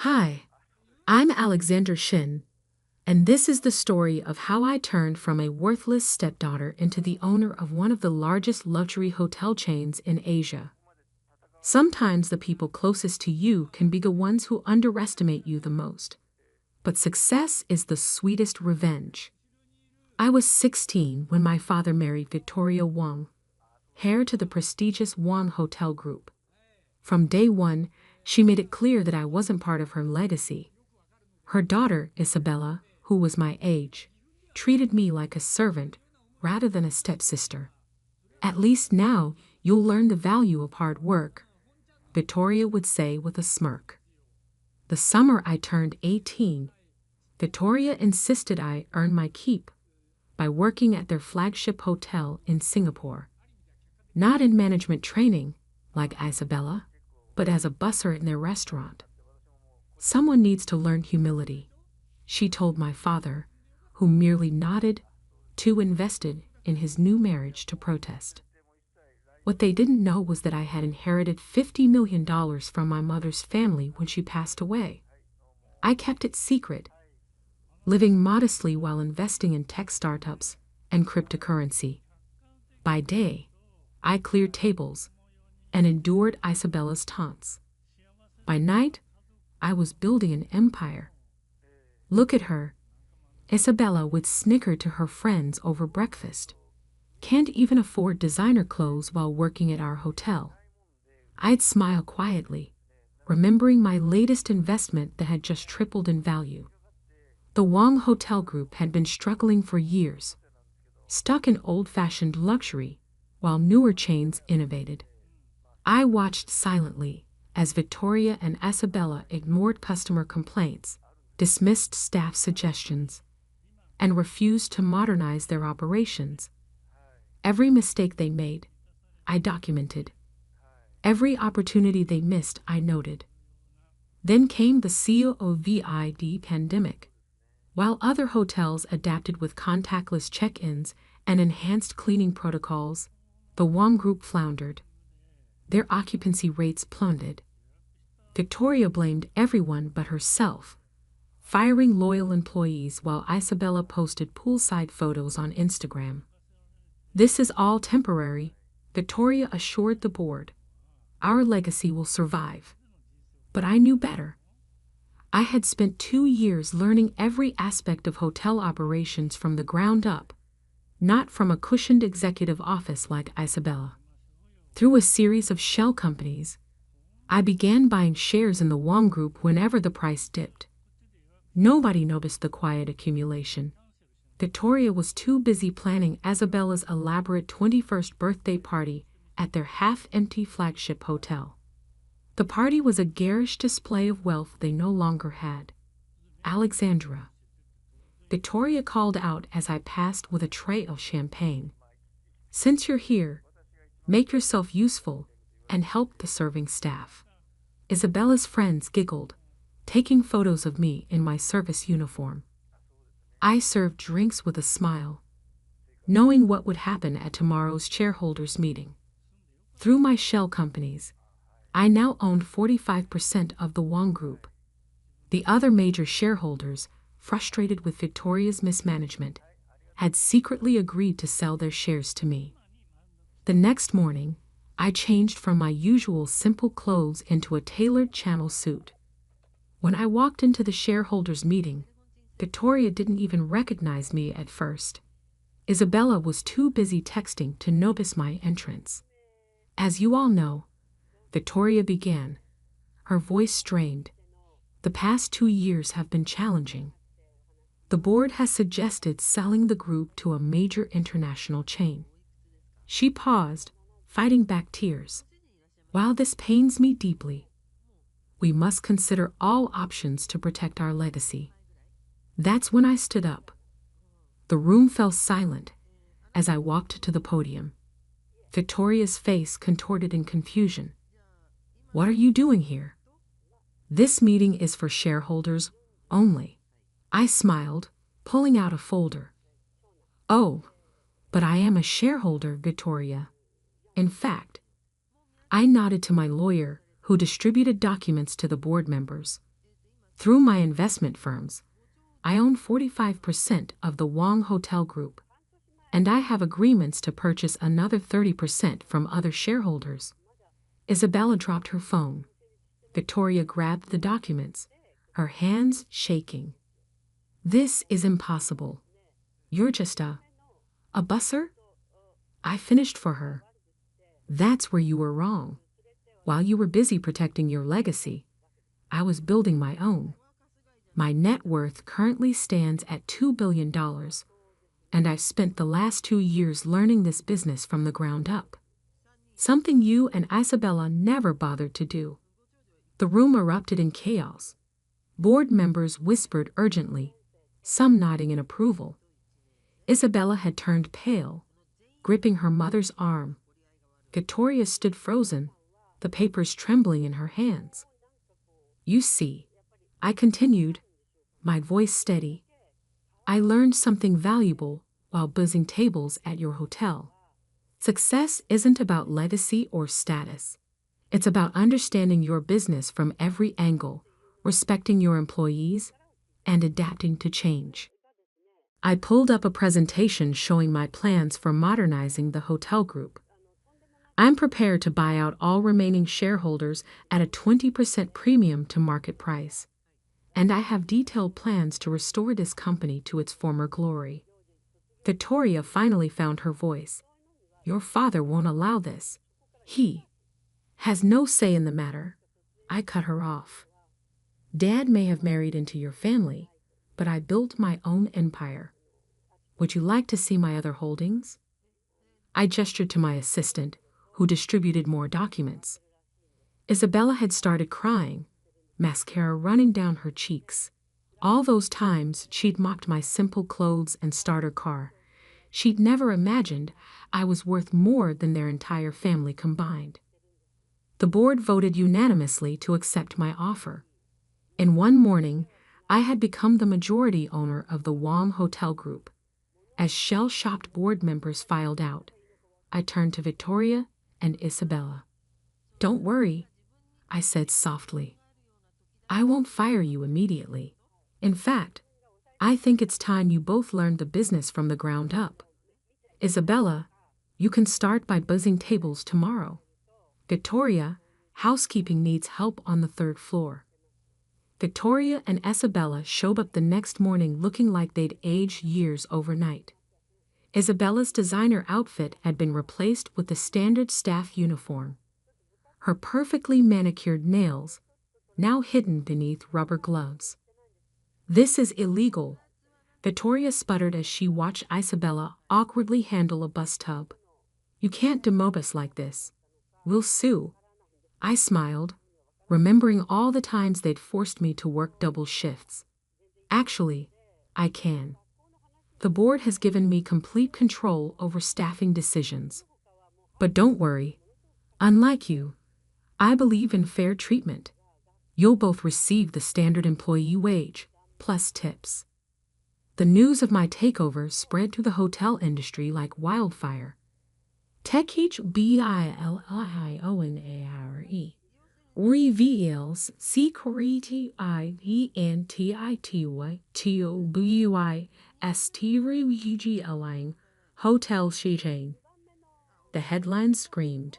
Hi, I'm Alexander Shin, and this is the story of how I turned from a worthless stepdaughter into the owner of one of the largest luxury hotel chains in Asia. Sometimes the people closest to you can be the ones who underestimate you the most, but success is the sweetest revenge. I was 16 when my father married Victoria Wang, heir to the prestigious Wang Hotel Group. From day one, she made it clear that I wasn't part of her legacy. Her daughter, Isabella, who was my age, treated me like a servant rather than a stepsister. At least now you'll learn the value of hard work, Victoria would say with a smirk. The summer I turned 18, Victoria insisted I earn my keep by working at their flagship hotel in Singapore. Not in management training, like Isabella, but as a busser in their restaurant. Someone needs to learn humility, she told my father, who merely nodded, too invested in his new marriage to protest. What they didn't know was that I had inherited $50 million from my mother's family when she passed away. I kept it secret, living modestly while investing in tech startups and cryptocurrency. By day, I cleared tables and endured Isabella's taunts. By night, I was building an empire. Look at her, Isabella would snicker to her friends over breakfast. Can't even afford designer clothes while working at our hotel. I'd smile quietly, remembering my latest investment that had just tripled in value. The Wang Hotel Group had been struggling for years, stuck in old-fashioned luxury, while newer chains innovated. I watched silently as Victoria and Isabella ignored customer complaints, dismissed staff suggestions, and refused to modernize their operations. Every mistake they made, I documented. Every opportunity they missed, I noted. Then came the COVID pandemic. While other hotels adapted with contactless check-ins and enhanced cleaning protocols, the Wang Group floundered. Their occupancy rates plummeted. Victoria blamed everyone but herself, firing loyal employees while Isabella posted poolside photos on Instagram. This is all temporary, Victoria assured the board. Our legacy will survive. But I knew better. I had spent 2 years learning every aspect of hotel operations from the ground up, not from a cushioned executive office like Isabella. Through a series of shell companies, I began buying shares in the Wang Group whenever the price dipped. Nobody noticed the quiet accumulation. Victoria was too busy planning Isabella's elaborate 21st birthday party at their half-empty flagship hotel. The party was a garish display of wealth they no longer had. Alexandra, Victoria called out as I passed with a tray of champagne. Since you're here, make yourself useful and help the serving staff. Isabella's friends giggled, taking photos of me in my service uniform. I served drinks with a smile, knowing what would happen at tomorrow's shareholders' meeting. Through my shell companies, I now owned 45% of the Wang Group. The other major shareholders, frustrated with Victoria's mismanagement, had secretly agreed to sell their shares to me. The next morning, I changed from my usual simple clothes into a tailored Channel suit. When I walked into the shareholders' meeting, Victoria didn't even recognize me at first. Isabella was too busy texting to notice my entrance. As you all know, Victoria began, her voice strained. The past 2 years have been challenging. The board has suggested selling the group to a major international chain. She paused, fighting back tears. While this pains me deeply, we must consider all options to protect our legacy. That's when I stood up. The room fell silent as I walked to the podium. Victoria's face contorted in confusion. What are you doing here? This meeting is for shareholders only. I smiled, pulling out a folder. Oh, but I am a shareholder, Victoria. In fact, I nodded to my lawyer, who distributed documents to the board members. Through my investment firms, I own 45% of the Wong Hotel Group, and I have agreements to purchase another 30% from other shareholders. Isabella dropped her phone. Victoria grabbed the documents, her hands shaking. This is impossible. You're just a busser? I finished for her. That's where you were wrong. While you were busy protecting your legacy, I was building my own. My net worth currently stands at $2 billion, and I've spent the last 2 years learning this business from the ground up. Something you and Isabella never bothered to do. The room erupted in chaos. Board members whispered urgently, some nodding in approval. Isabella had turned pale, gripping her mother's arm. Victoria stood frozen, the papers trembling in her hands. You see, I continued, my voice steady. I learned something valuable while buzzing tables at your hotel. Success isn't about legacy or status. It's about understanding your business from every angle, respecting your employees, and adapting to change. I pulled up a presentation showing my plans for modernizing the hotel group. I'm prepared to buy out all remaining shareholders at a 20% premium to market price. And I have detailed plans to restore this company to its former glory. Victoria finally found her voice. Your father won't allow this. He has no say in the matter. I cut her off. Dad may have married into your family, but I built my own empire. Would you like to see my other holdings? I gestured to my assistant, who distributed more documents. Isabella had started crying, mascara running down her cheeks. All those times she'd mocked my simple clothes and starter car, she'd never imagined I was worth more than their entire family combined. The board voted unanimously to accept my offer. In one morning, I had become the majority owner of the Wong Hotel Group. As shell-shocked board members filed out, I turned to Victoria and Isabella. Don't worry, I said softly. I won't fire you immediately. In fact, I think it's time you both learned the business from the ground up. Isabella, you can start by buzzing tables tomorrow. Victoria, housekeeping needs help on the 3rd floor. Victoria and Isabella showed up the next morning looking like they'd aged years overnight. Isabella's designer outfit had been replaced with the standard staff uniform. Her perfectly manicured nails, now hidden beneath rubber gloves. This is illegal, Victoria sputtered as she watched Isabella awkwardly handle a bus tub. You can't demob us like this. We'll sue. I smiled, remembering all the times they'd forced me to work double shifts. Actually, I can. The board has given me complete control over staffing decisions. But don't worry. Unlike you, I believe in fair treatment. You'll both receive the standard employee wage, plus tips. The news of my takeover spread through the hotel industry like wildfire. TechHBILIONARE reveals secretly hotel chain. The headline screamed.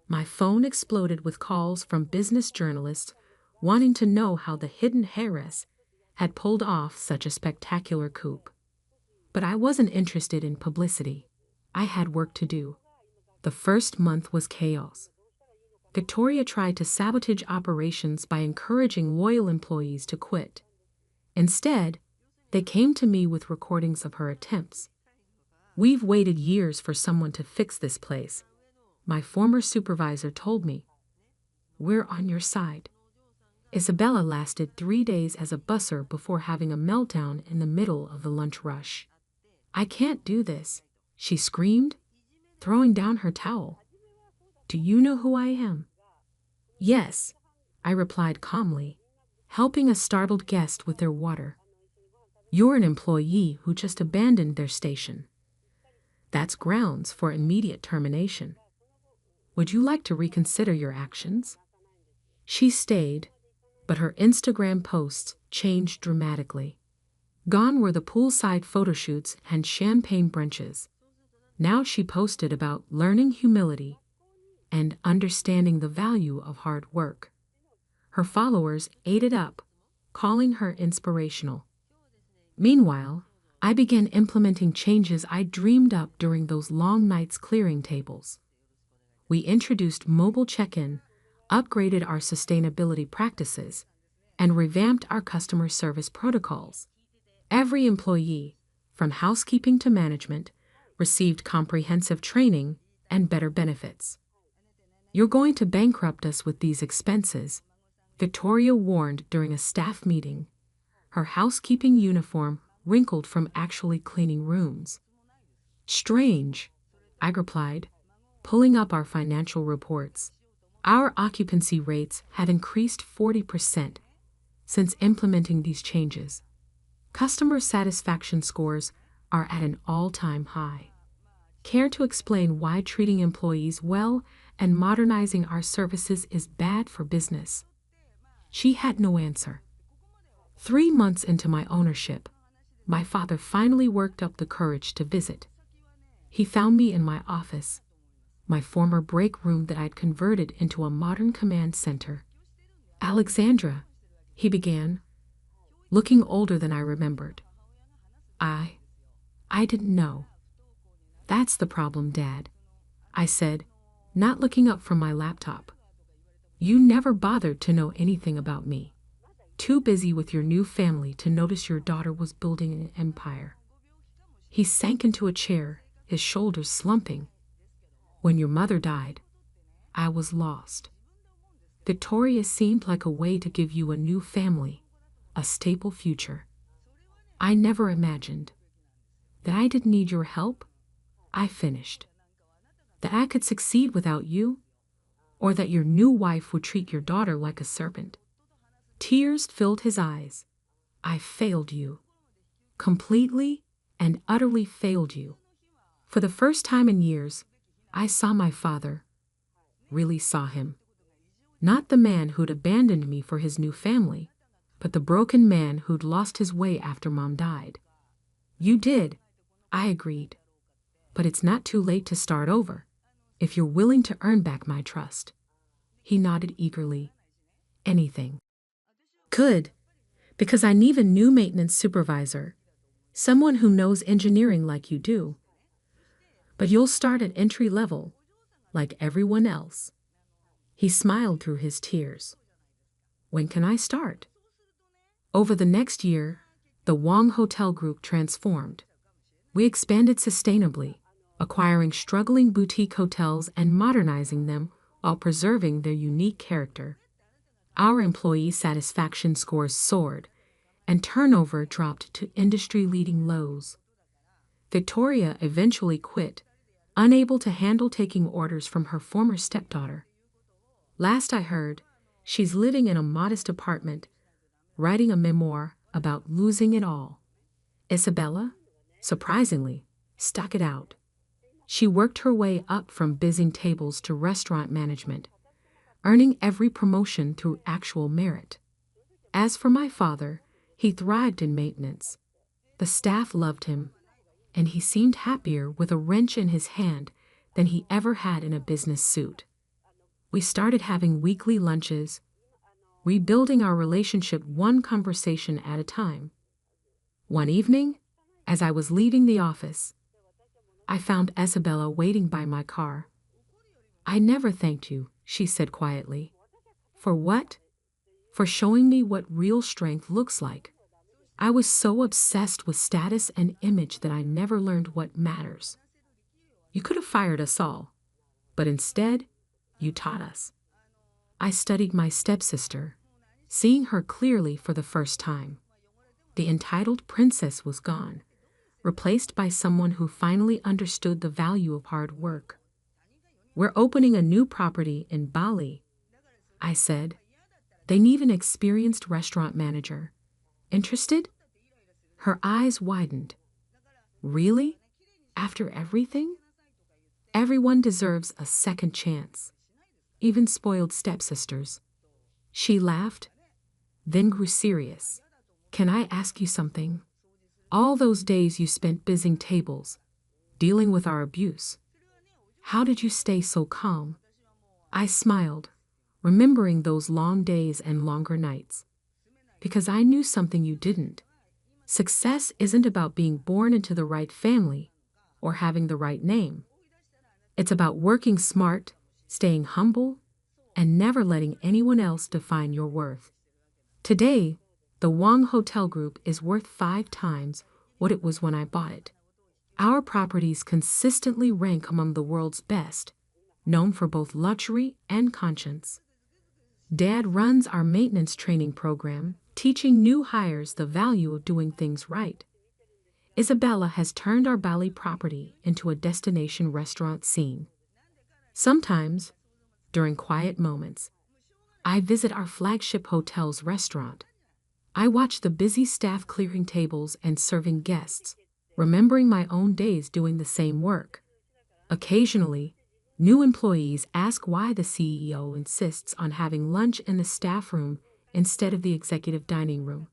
My phone exploded with calls from business journalists wanting to know how the hidden heiress had pulled off such a spectacular coup. But I wasn't interested in publicity. I had work to do. The first month was chaos. Victoria tried to sabotage operations by encouraging loyal employees to quit. Instead, they came to me with recordings of her attempts. We've waited years for someone to fix this place, my former supervisor told me. We're on your side. Isabella lasted 3 days as a busser before having a meltdown in the middle of the lunch rush. I can't do this, she screamed, throwing down her towel. Do you know who I am? Yes, I replied calmly, helping a startled guest with their water. You're an employee who just abandoned their station. That's grounds for immediate termination. Would you like to reconsider your actions? She stayed, But her Instagram posts changed dramatically. Gone were the poolside photoshoots and champagne brunches. Now she posted about learning humility and understanding the value of hard work. Her followers ate it up, calling her inspirational. Meanwhile, I began implementing changes I dreamed up during those long nights clearing tables. We introduced mobile check-in, upgraded our sustainability practices, and revamped our customer service protocols. Every employee, from housekeeping to management, received comprehensive training and better benefits. "You're going to bankrupt us with these expenses," Victoria warned during a staff meeting, her housekeeping uniform wrinkled from actually cleaning rooms. "Strange," I replied, pulling up our financial reports. "Our occupancy rates have increased 40% since implementing these changes. Customer satisfaction scores are at an all-time high. Care to explain why treating employees well and modernizing our services is bad for business?" She had no answer. 3 months into my ownership, my father finally worked up the courage to visit. He found me in my office, my former break room that I'd converted into a modern command center. "Alexandra," he began, looking older than I remembered. I didn't know." "That's the problem, Dad," I said, not looking up from my laptop. "You never bothered to know anything about me. Too busy with your new family to notice your daughter was building an empire." He sank into a chair, his shoulders slumping. "When your mother died, I was lost. Victoria seemed like a way to give you a new family, a stable future. I never imagined that I didn't need your help," I finished. "That I could succeed without you, or that your new wife would treat your daughter like a servant." Tears filled his eyes. "I failed you. Completely and utterly failed you." For the first time in years, I saw my father, really saw him. Not the man who'd abandoned me for his new family, but the broken man who'd lost his way after Mom died. "You did," I agreed. "But it's not too late to start over, if you're willing to earn back my trust." He nodded eagerly. "Anything." "Good, because I need a new maintenance supervisor, someone who knows engineering like you do. But you'll start at entry level, like everyone else." He smiled through his tears. "When can I start?" Over the next year, the Wong Hotel Group transformed. We expanded sustainably, acquiring struggling boutique hotels and modernizing them while preserving their unique character. Our employee satisfaction scores soared, and turnover dropped to industry-leading lows. Victoria eventually quit, unable to handle taking orders from her former stepdaughter. Last I heard, she's living in a modest apartment, writing a memoir about losing it all. Isabella, surprisingly, stuck it out. She worked her way up from bussing tables to restaurant management, earning every promotion through actual merit. As for my father, he thrived in maintenance. The staff loved him, and he seemed happier with a wrench in his hand than he ever had in a business suit. We started having weekly lunches, rebuilding our relationship one conversation at a time. One evening, as I was leaving the office, I found Isabella waiting by my car. "I never thanked you," she said quietly. "For what?" "For showing me what real strength looks like. I was so obsessed with status and image that I never learned what matters. You could have fired us all, but instead, you taught us." I studied my stepsister, seeing her clearly for the first time. The entitled princess was gone, replaced by someone who finally understood the value of hard work. "We're opening a new property in Bali," I said. "They need an experienced restaurant manager. Interested?" Her eyes widened. "Really? After everything?" "Everyone deserves a second chance, even spoiled stepsisters." She laughed. then grew serious. Can I ask you something? All those days you spent busying tables, dealing with our abuse. How did you stay so calm? I smiled, remembering those long days and longer nights. Because I knew something you didn't. Success isn't about being born into the right family or having the right name. It's about working smart, staying humble, and never letting anyone else define your worth. Today, the Wang Hotel Group is worth 5 times what it was when I bought it. Our properties consistently rank among the world's best, known for both luxury and conscience. Dad runs our maintenance training program, teaching new hires the value of doing things right. Isabella has turned our Bali property into a destination restaurant scene. Sometimes, during quiet moments, I visit our flagship hotel's restaurant. I watch the busy staff clearing tables and serving guests, remembering my own days doing the same work. Occasionally, new employees ask why the CEO insists on having lunch in the staff room instead of the executive dining room.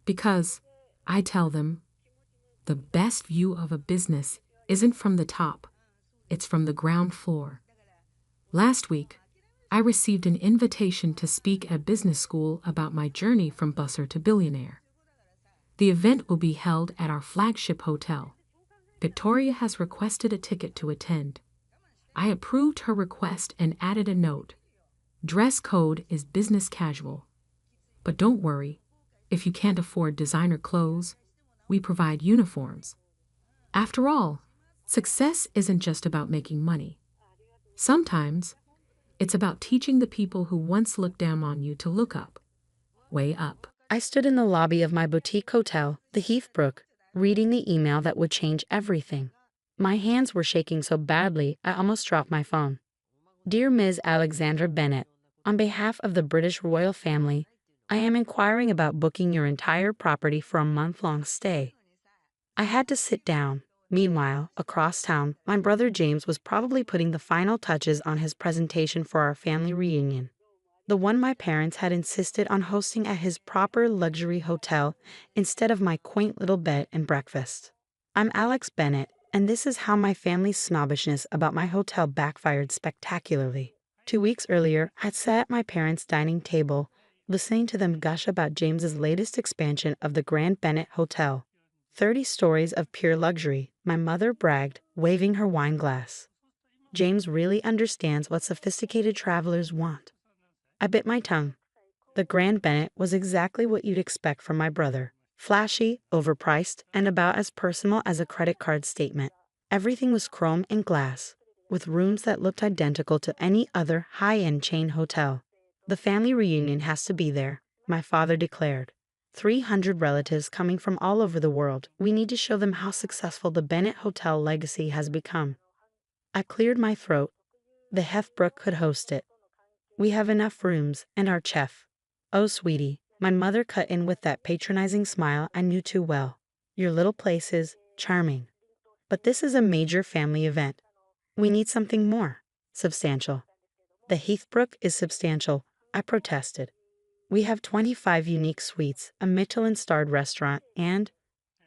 Because, I tell them, the best view of a business isn't from the top, it's from the ground floor. Last week, I received an invitation to speak at business school about my journey from busser to billionaire. The event will be held at our flagship hotel. Victoria has requested a ticket to attend. I approved her request and added a note. Dress code is business casual. But don't worry, if you can't afford designer clothes, we provide uniforms. After all, success isn't just about making money. Sometimes, it's about teaching the people who once looked down on you to look up, way up. I stood in the lobby of my boutique hotel, the Heathbrook, reading the email that would change everything. My hands were shaking so badly I almost dropped my phone. Dear Ms. Alexandra Bennett, on behalf of the British royal family, I am inquiring about booking your entire property for a month-long stay. I had to sit down. Meanwhile, across town, my brother James was probably putting the final touches on his presentation for our family reunion. The one my parents had insisted on hosting at his proper luxury hotel instead of my quaint little bed and breakfast. I'm Alex Bennett, and this is how my family's snobbishness about my hotel backfired spectacularly. 2 weeks earlier, I'd sat at my parents' dining table, listening to them gush about James's latest expansion of the Grand Bennett Hotel. 30 stories of pure luxury, my mother bragged, waving her wine glass. James really understands what sophisticated travelers want. I bit my tongue. The Grand Bennett was exactly what you'd expect from my brother. Flashy, overpriced, and about as personal as a credit card statement. Everything was chrome and glass, with rooms that looked identical to any other high-end chain hotel. The family reunion has to be there, my father declared. 300 relatives coming from all over the world. We need to show them how successful the Bennett Hotel legacy has become. I cleared my throat. The Heathbrook could host it. We have enough rooms, and our chef. Oh, sweetie, my mother cut in with that patronizing smile I knew too well. Your little place is charming. But this is a major family event. We need something more substantial. The Heathbrook is substantial, I protested. We have 25 unique suites, a Michelin-starred restaurant, and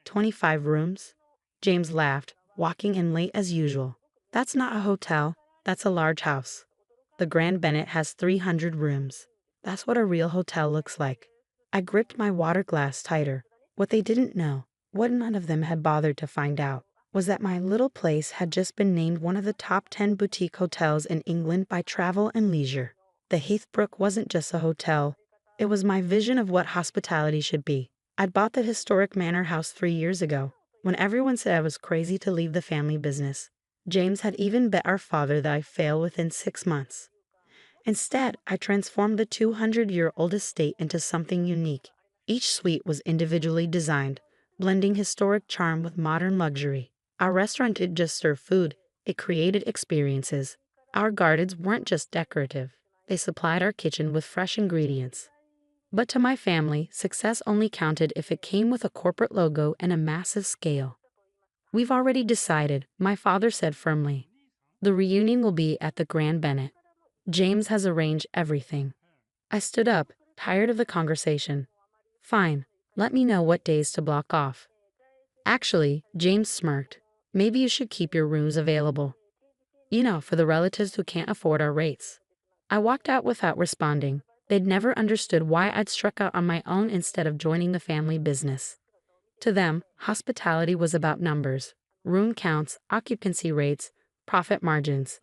25 rooms? James laughed, walking in late as usual. That's not a hotel, that's a large house. The Grand Bennett has 300 rooms. That's what a real hotel looks like. I gripped my water glass tighter. What they didn't know, what none of them had bothered to find out, was that my little place had just been named one of the top 10 boutique hotels in England by Travel and Leisure. The Heathbrook wasn't just a hotel. It was my vision of what hospitality should be. I'd bought the historic manor house 3 years ago, when everyone said I was crazy to leave the family business. James had even bet our father that I'd fail within 6 months. Instead, I transformed the 200-year-old estate into something unique. Each suite was individually designed, blending historic charm with modern luxury. Our restaurant didn't just serve food, it created experiences. Our gardens weren't just decorative. They supplied our kitchen with fresh ingredients. But to my family, success only counted if it came with a corporate logo and a massive scale. We've already decided, my father said firmly. The reunion will be at the Grand Bennett. James has arranged everything. I stood up, Tired of the conversation. Fine, let me know what days to block off. Actually, James smirked. Maybe you should keep your rooms available. For the relatives who can't afford our rates. I walked out without responding. They'd never understood why I'd struck out on my own instead of joining the family business. To them, hospitality was about numbers, room counts, occupancy rates, profit margins.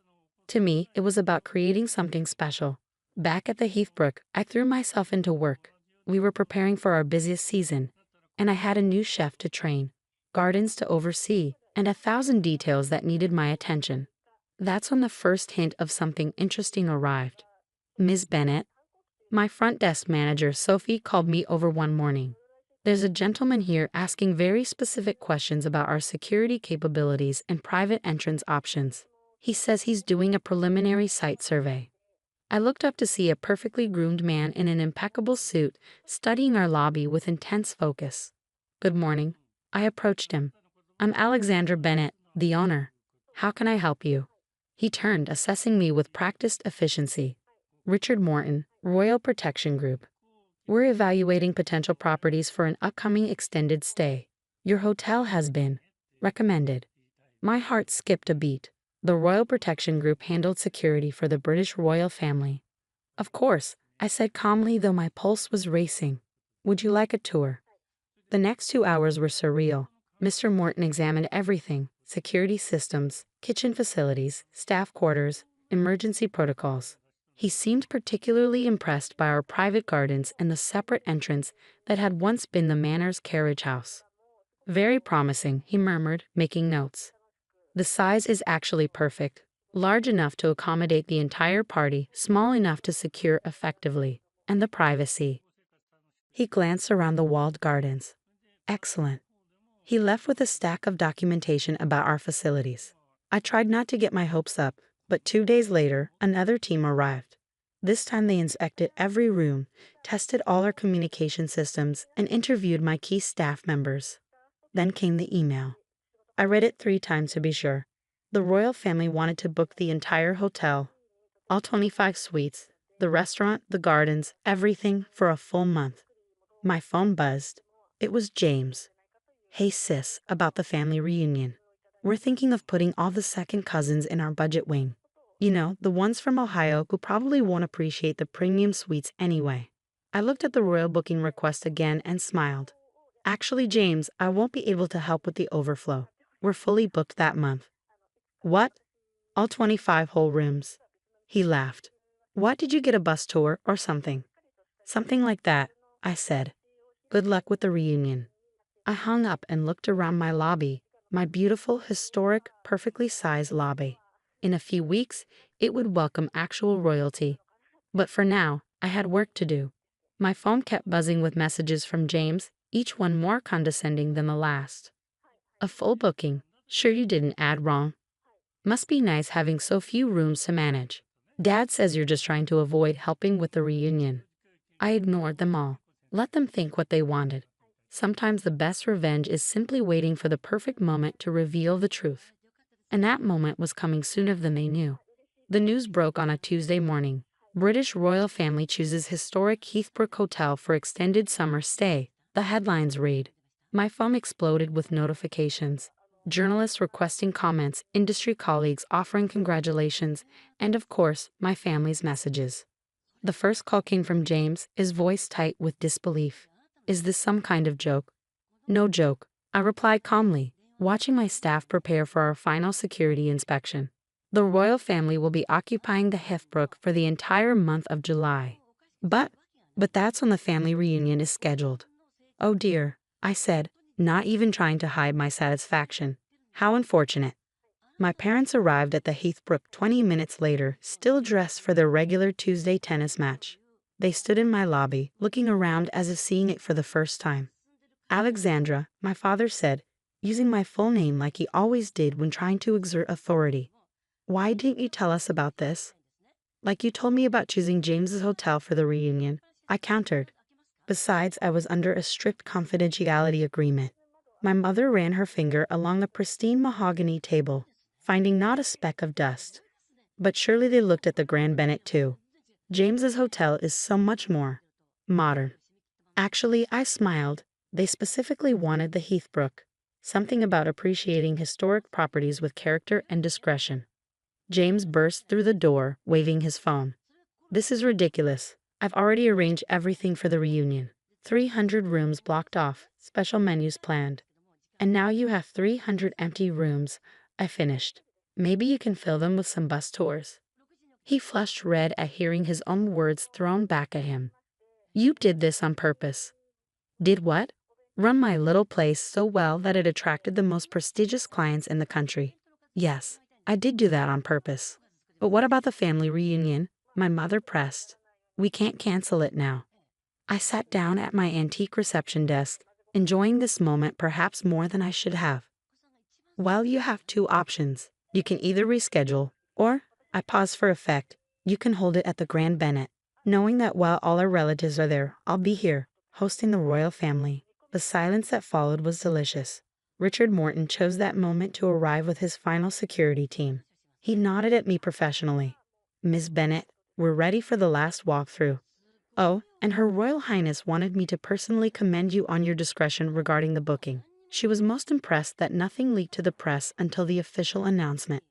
To me, it was about creating something special. Back at the Heathbrook, I threw myself into work. We were preparing for our busiest season, and I had a new chef to train, gardens to oversee, and 1,000 details that needed my attention. That's when the first hint of something interesting arrived. Ms. Bennett, my front desk manager, Sophie, called me over one morning. There's a gentleman here asking very specific questions about our security capabilities and private entrance options. He says he's doing a preliminary site survey. I looked up to see a perfectly groomed man in an impeccable suit studying our lobby with intense focus. Good morning. I approached him. I'm Alexander Bennett, the owner. How can I help you? He turned, assessing me with practiced efficiency. Richard Morton, Royal Protection Group. We're evaluating potential properties for an upcoming extended stay. Your hotel has been recommended. My heart skipped a beat. The Royal Protection Group handled security for the British royal family. Of course, I said calmly, though my pulse was racing. Would you like a tour? The next 2 hours were surreal. Mr. Morton examined everything: security systems, kitchen facilities, staff quarters, emergency protocols. He seemed particularly impressed by our private gardens and the separate entrance that had once been the manor's carriage house. Very promising, he murmured, making notes. The size is actually perfect. Large enough to accommodate the entire party, small enough to secure effectively, and the privacy. He glanced around the walled gardens. Excellent. He left with a stack of documentation about our facilities. I tried not to get my hopes up, but 2 days later, another team arrived. This time they inspected every room, tested all our communication systems, and interviewed my key staff members. Then came the email. I read it 3 times to be sure. The royal family wanted to book the entire hotel, all 25 suites, the restaurant, the gardens, everything for a full month. My phone buzzed. It was James. Hey sis, about the family reunion. We're thinking of putting all the second cousins in our budget wing. The ones from Ohio who probably won't appreciate the premium suites anyway. I looked at the royal booking request again and smiled. Actually, James, I won't be able to help with the overflow. We're fully booked that month. What? All 25 whole rooms. He laughed. What, did you get a bus tour or something? Something like that, I said. Good luck with the reunion. I hung up and looked around my lobby, my beautiful, historic, perfectly sized lobby. In a few weeks, it would welcome actual royalty. But for now, I had work to do. My phone kept buzzing with messages from James, each one more condescending than the last. A full booking. Sure you didn't add wrong. Must be nice having so few rooms to manage. Dad says you're just trying to avoid helping with the reunion. I ignored them all. Let them think what they wanted. Sometimes the best revenge is simply waiting for the perfect moment to reveal the truth. And that moment was coming sooner than they knew. The news broke on a Tuesday morning. British royal family chooses historic Heathbrook Hotel for extended summer stay. The headlines read. My phone exploded with notifications. Journalists requesting comments, industry colleagues offering congratulations, and of course, my family's messages. The first call came from James, his voice tight with disbelief. Is this some kind of joke? No joke, I replied calmly, watching my staff prepare for our final security inspection. The royal family will be occupying the Heathbrook for the entire month of July. But that's when the family reunion is scheduled. Oh dear, I said, not even trying to hide my satisfaction. How unfortunate. My parents arrived at the Heathbrook 20 minutes later, still dressed for their regular Tuesday tennis match. They stood in my lobby, looking around as if seeing it for the first time. Alexandra, my father said, using my full name like he always did when trying to exert authority. Why didn't you tell us about this? Like you told me about choosing James's hotel for the reunion, I countered. Besides, I was under a strict confidentiality agreement. My mother ran her finger along the pristine mahogany table, finding not a speck of dust. But surely they looked at the Grand Bennett too. James's hotel is so much more. modern. Actually, I smiled. They specifically wanted the Heathbrook. Something about appreciating historic properties with character and discretion. James burst through the door, waving his phone. This is ridiculous. I've already arranged everything for the reunion. 300 rooms blocked off, special menus planned. And now you have 300 empty rooms. I finished. Maybe you can fill them with some bus tours. He flushed red at hearing his own words thrown back at him. You did this on purpose. Did what? Run my little place so well that it attracted the most prestigious clients in the country. Yes, I did do that on purpose. But what about the family reunion? My mother pressed. We can't cancel it now. I sat down at my antique reception desk, enjoying this moment perhaps more than I should have. Well, you have two options. You can either reschedule, or, I pause for effect, you can hold it at the Grand Bennett, knowing that while all our relatives are there, I'll be here, hosting the royal family. The silence that followed was delicious. Richard Morton chose that moment to arrive with his final security team. He nodded at me professionally. Miss Bennett, we're ready for the last walkthrough. Oh, and Her Royal Highness wanted me to personally commend you on your discretion regarding the booking. She was most impressed that nothing leaked to the press until the official announcement.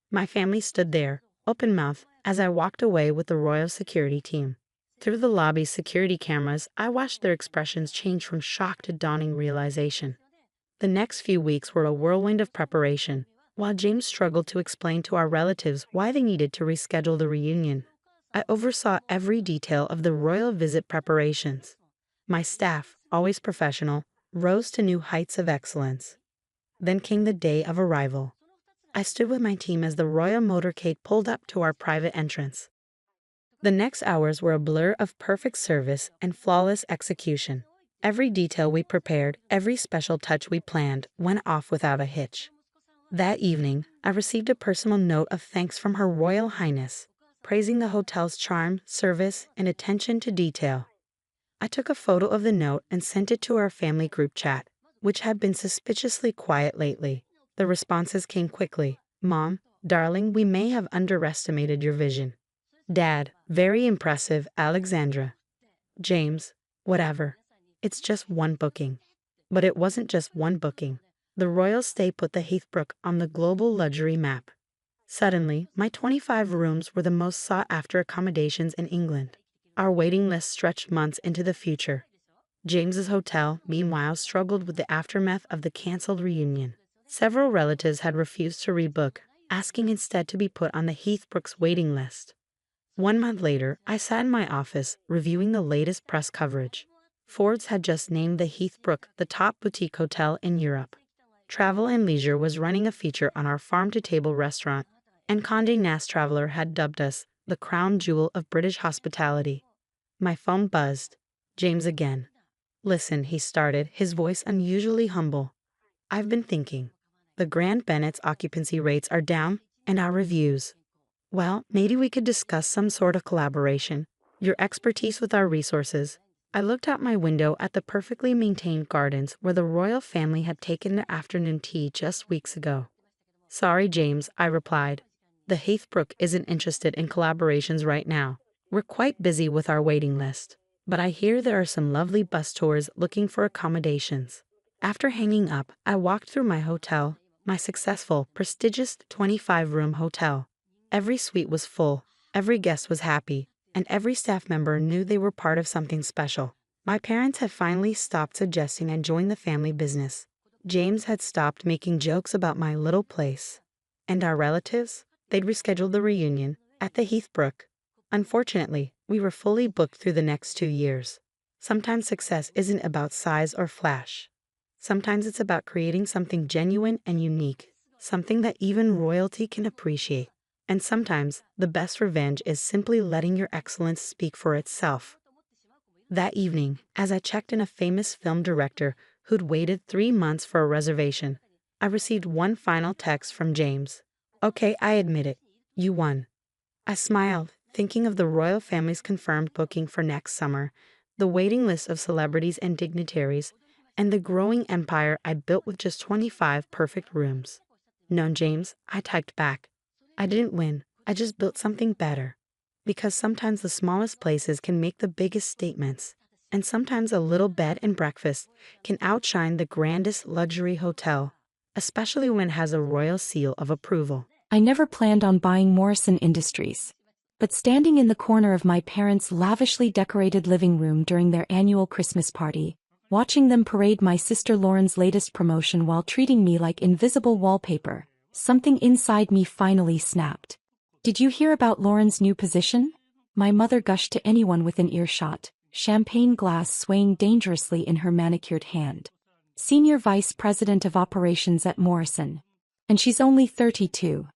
My family stood there, open-mouthed, as I walked away with the royal security team. Through the lobby's security cameras, I watched their expressions change from shock to dawning realization. The next few weeks were a whirlwind of preparation, while James struggled to explain to our relatives why they needed to reschedule the reunion. I oversaw every detail of the royal visit preparations. My staff, always professional, rose to new heights of excellence. Then came the day of arrival. I stood with my team as the royal motorcade pulled up to our private entrance. The next hours were a blur of perfect service and flawless execution. Every detail we prepared, every special touch we planned, went off without a hitch. That evening, I received a personal note of thanks from Her Royal Highness, praising the hotel's charm, service, and attention to detail. I took a photo of the note and sent it to our family group chat, which had been suspiciously quiet lately. The responses came quickly. Mom, darling, we may have underestimated your vision. Dad, very impressive, Alexandra. James, whatever. It's just one booking. But it wasn't just one booking. The royal stay put the Heathbrook on the global luxury map. Suddenly, my 25 rooms were the most sought-after accommodations in England. Our waiting list stretched months into the future. James's hotel, meanwhile, struggled with the aftermath of the canceled reunion. Several relatives had refused to rebook, asking instead to be put on the Heathbrook's waiting list. 1 month later, I sat in my office, reviewing the latest press coverage. Forbes had just named the Heathbrook the top boutique hotel in Europe. Travel and Leisure was running a feature on our farm-to-table restaurant, and Condé Nast Traveler had dubbed us the crown jewel of British hospitality. My phone buzzed. James again. Listen, he started, his voice unusually humble. I've been thinking. The Grand Bennett's occupancy rates are down, and our reviews. Well, maybe we could discuss some sort of collaboration. Your expertise with our resources. I looked out my window at the perfectly maintained gardens where the royal family had taken their afternoon tea just weeks ago. Sorry, James, I replied. The Heathbrook isn't interested in collaborations right now. We're quite busy with our waiting list. But I hear there are some lovely bus tours looking for accommodations. After hanging up, I walked through my hotel, my successful, prestigious 25-room hotel. Every suite was full, every guest was happy, and every staff member knew they were part of something special. My parents had finally stopped suggesting I join the family business. James had stopped making jokes about my little place. And our relatives? They'd rescheduled the reunion at the Heathbrook. Unfortunately, we were fully booked through the next 2 years. Sometimes success isn't about size or flash. Sometimes it's about creating something genuine and unique, something that even royalty can appreciate. And sometimes, the best revenge is simply letting your excellence speak for itself. That evening, as I checked in a famous film director who'd waited 3 months for a reservation, I received one final text from James. Okay, I admit it. You won. I smiled, thinking of the royal family's confirmed booking for next summer, the waiting list of celebrities and dignitaries, and the growing empire I'd built with just 25 perfect rooms. No, James, I typed back. I didn't win. I just built something better. Because sometimes the smallest places can make the biggest statements. And sometimes a little bed and breakfast can outshine the grandest luxury hotel, especially when it has a royal seal of approval. I never planned on buying Morrison Industries. But standing in the corner of my parents' lavishly decorated living room during their annual Christmas party, watching them parade my sister Lauren's latest promotion while treating me like invisible wallpaper, something inside me finally snapped. "Did you hear about Lauren's new position?" My mother gushed to anyone within earshot, champagne glass swaying dangerously in her manicured hand. "Senior Vice President of Operations at Morrison. And she's only 32.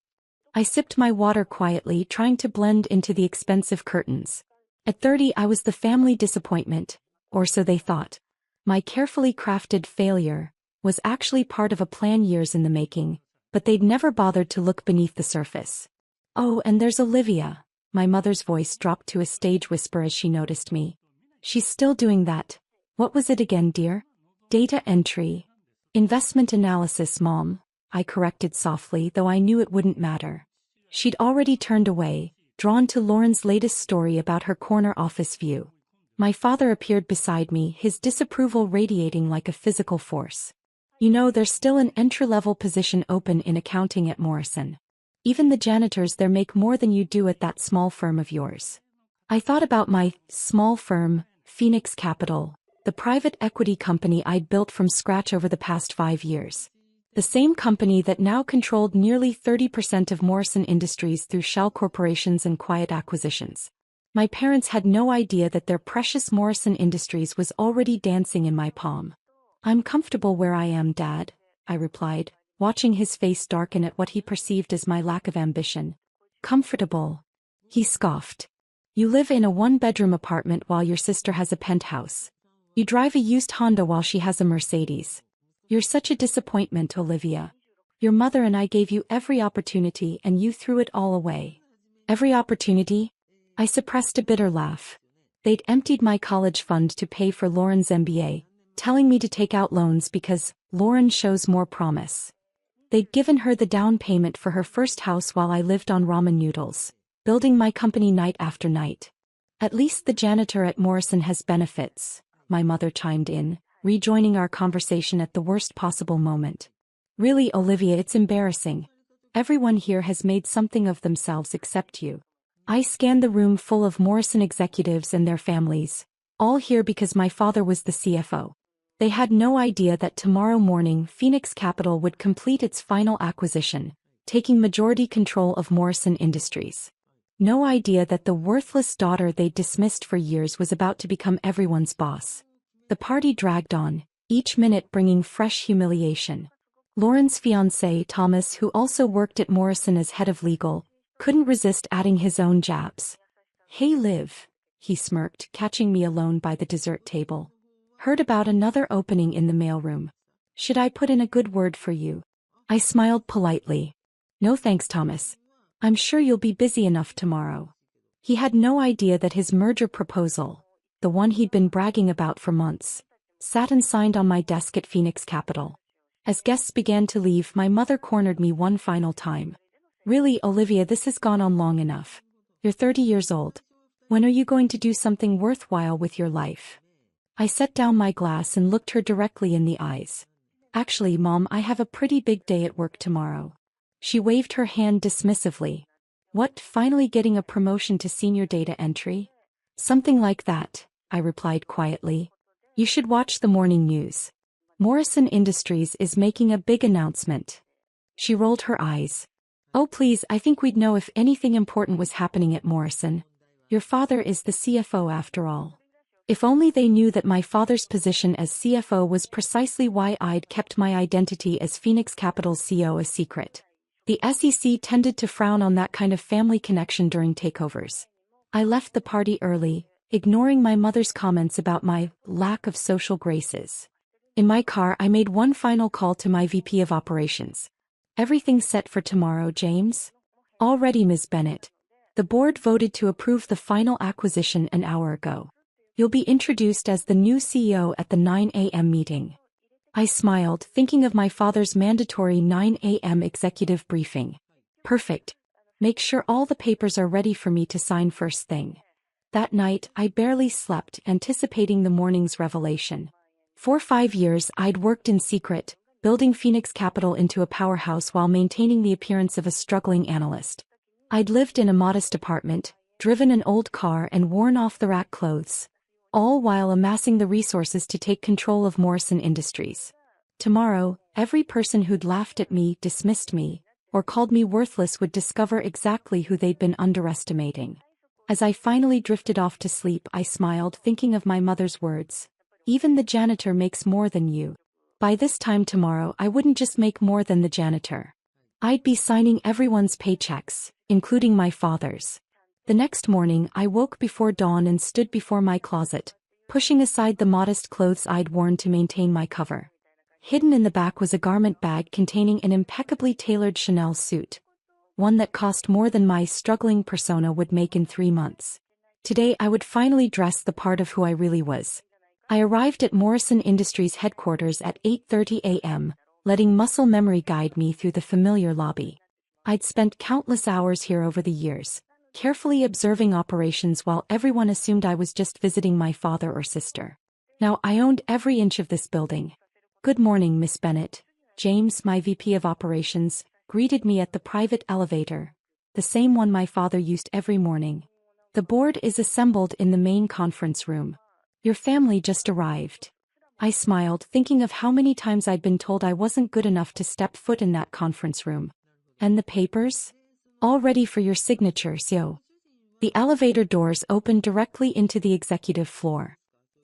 I sipped my water quietly, trying to blend into the expensive curtains. At 30, I was the family disappointment, or so they thought. My carefully crafted failure was actually part of a plan years in the making, but they'd never bothered to look beneath the surface. "Oh, and there's Olivia." My mother's voice dropped to a stage whisper as she noticed me. "She's still doing that. What was it again, dear?" "Data entry. Investment analysis, Mom," I corrected softly, though I knew it wouldn't matter. She'd already turned away, drawn to Lauren's latest story about her corner office view. My father appeared beside me, his disapproval radiating like a physical force. "You know, there's still an entry-level position open in accounting at Morrison. Even the janitors there make more than you do at that small firm of yours." I thought about my small firm, Phoenix Capital, the private equity company I'd built from scratch over the past 5 years. The same company that now controlled nearly 30% of Morrison Industries through shell corporations and quiet acquisitions. My parents had no idea that their precious Morrison Industries was already dancing in my palm. "I'm comfortable where I am, Dad," I replied, watching his face darken at what he perceived as my lack of ambition. "Comfortable?" He scoffed. "You live in a one-bedroom apartment while your sister has a penthouse. You drive a used Honda while she has a Mercedes. You're such a disappointment, Olivia. Your mother and I gave you every opportunity and you threw it all away." "Every opportunity?" I suppressed a bitter laugh. They'd emptied my college fund to pay for Lauren's MBA, telling me to take out loans because Lauren shows more promise. They'd given her the down payment for her first house while I lived on ramen noodles, building my company night after night. "At least the janitor at Morrison has benefits," my mother chimed in, rejoining our conversation at the worst possible moment. "Really, Olivia, it's embarrassing. Everyone here has made something of themselves except you." I scanned the room full of Morrison executives and their families, all here because my father was the CFO. They had no idea that tomorrow morning Phoenix Capital would complete its final acquisition, taking majority control of Morrison Industries. No idea that the worthless daughter they dismissed for years was about to become everyone's boss. The party dragged on, each minute bringing fresh humiliation. Lauren's fiancé, Thomas, who also worked at Morrison as head of legal, couldn't resist adding his own jabs. "Hey Liv," he smirked, catching me alone by the dessert table. "Heard about another opening in the mailroom. Should I put in a good word for you?" I smiled politely. "No thanks, Thomas. I'm sure you'll be busy enough tomorrow." He had no idea that his merger proposal, the one he'd been bragging about for months, sat and signed on my desk at Phoenix Capital. As guests began to leave, my mother cornered me one final time. "Really, Olivia, this has gone on long enough. You're 30 years old. When are you going to do something worthwhile with your life?" I set down my glass and looked her directly in the eyes. "Actually, Mom, I have a pretty big day at work tomorrow." She waved her hand dismissively. "What, finally getting a promotion to senior data entry?" "Something like that," I replied quietly. "You should watch the morning news. Morrison Industries is making a big announcement." She rolled her eyes. "Oh please, I think we'd know if anything important was happening at Morrison. Your father is the CFO after all." If only they knew that my father's position as CFO was precisely why I'd kept my identity as Phoenix Capital's CEO a secret. The SEC tended to frown on that kind of family connection during takeovers. I left the party early, ignoring my mother's comments about my lack of social graces. In my car, I made one final call to my VP of Operations. "Everything set for tomorrow, James?" "All ready, Ms. Bennett. The board voted to approve the final acquisition an hour ago. You'll be introduced as the new CEO at the 9 a.m. meeting." I smiled, thinking of my father's mandatory 9 a.m. executive briefing. Perfect. Make sure all the papers are ready for me to sign first thing. That night, I barely slept, anticipating the morning's revelation. For 5 years, I'd worked in secret, building Phoenix Capital into a powerhouse while maintaining the appearance of a struggling analyst. I'd lived in a modest apartment, driven an old car and worn off-the-rack clothes, all while amassing the resources to take control of Morrison Industries. Tomorrow, every person who'd laughed at me, dismissed me, or called me worthless would discover exactly who they'd been underestimating. As I finally drifted off to sleep, I smiled, thinking of my mother's words. Even the janitor makes more than you. By this time tomorrow, I wouldn't just make more than the janitor. I'd be signing everyone's paychecks, including my father's. The next morning, I woke before dawn and stood before my closet, pushing aside the modest clothes I'd worn to maintain my cover. Hidden in the back was a garment bag containing an impeccably tailored Chanel suit, one that cost more than my struggling persona would make in 3 months. Today I would finally dress the part of who I really was. I arrived at Morrison Industries headquarters at 8:30 a.m., letting muscle memory guide me through the familiar lobby. I'd spent countless hours here over the years, carefully observing operations while everyone assumed I was just visiting my father or sister. Now I owned every inch of this building. "Good morning, Miss Bennett." James, my VP of operations, greeted me at the private elevator, the same one my father used every morning. "The board is assembled in the main conference room. Your family just arrived." I smiled, thinking of how many times I'd been told I wasn't good enough to step foot in that conference room. "And the papers? All ready for your signature, Sio." The elevator doors opened directly into the executive floor.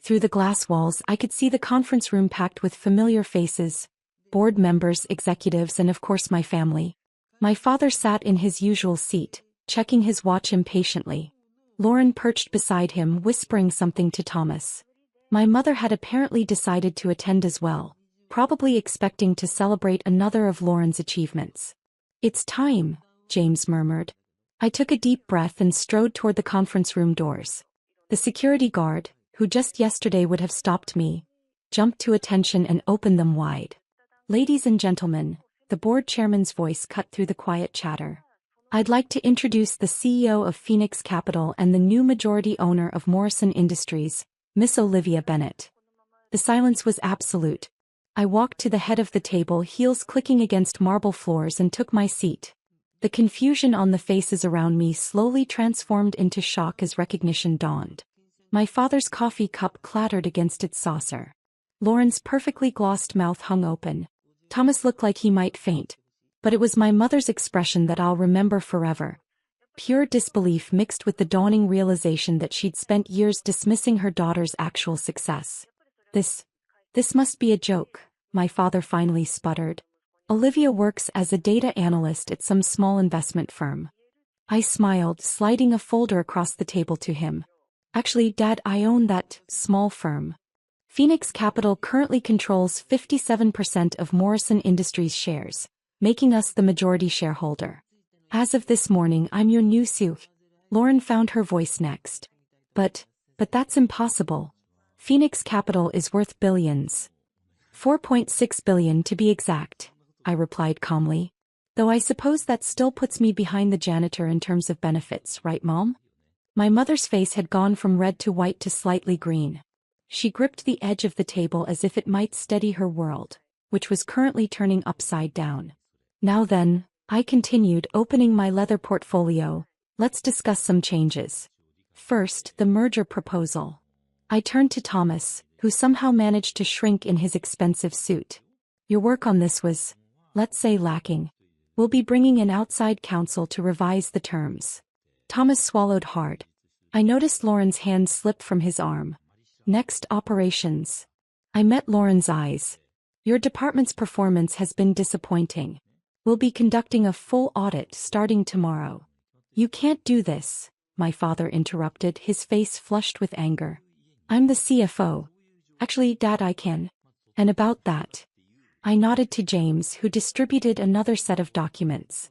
Through the glass walls, I could see the conference room packed with familiar faces, board members, executives, and of course my family. My father sat in his usual seat, checking his watch impatiently. Lauren perched beside him, whispering something to Thomas. My mother had apparently decided to attend as well, probably expecting to celebrate another of Lauren's achievements. "It's time," James murmured. I took a deep breath and strode toward the conference room doors. The security guard, who just yesterday would have stopped me, jumped to attention and opened them wide. "Ladies and gentlemen," the board chairman's voice cut through the quiet chatter. "I'd like to introduce the CEO of Phoenix Capital and the new majority owner of Morrison Industries, Miss Olivia Bennett." The silence was absolute. I walked to the head of the table, heels clicking against marble floors, and took my seat. The confusion on the faces around me slowly transformed into shock as recognition dawned. My father's coffee cup clattered against its saucer. Lauren's perfectly glossed mouth hung open. Thomas looked like he might faint. But it was my mother's expression that I'll remember forever. Pure disbelief mixed with the dawning realization that she'd spent years dismissing her daughter's actual success. This must be a joke," my father finally sputtered. "Olivia works as a data analyst at some small investment firm." I smiled, sliding a folder across the table to him. "Actually, Dad, I own that small firm. Phoenix Capital currently controls 57% of Morrison Industries shares, making us the majority shareholder. As of this morning, I'm your new CEO." Lauren found her voice next. But that's impossible. Phoenix Capital is worth billions. 4.6 billion to be exact," I replied calmly. "Though I suppose that still puts me behind the janitor in terms of benefits, right, Mom?" My mother's face had gone from red to white to slightly green. She gripped the edge of the table as if it might steady her world, which was currently turning upside down. "Now then," I continued, opening my leather portfolio, "let's discuss some changes. First, the merger proposal." I turned to Thomas, who somehow managed to shrink in his expensive suit. "Your work on this was, let's say, lacking. We'll be bringing in outside counsel to revise the terms." Thomas swallowed hard. I noticed Lauren's hand slip from his arm. "Next, operations." I met Lauren's eyes. "Your department's performance has been disappointing. We'll be conducting a full audit starting tomorrow." "You can't do this," my father interrupted, his face flushed with anger. "I'm the CFO. Actually, Dad, I can." "And about that?" I nodded to James, who distributed another set of documents.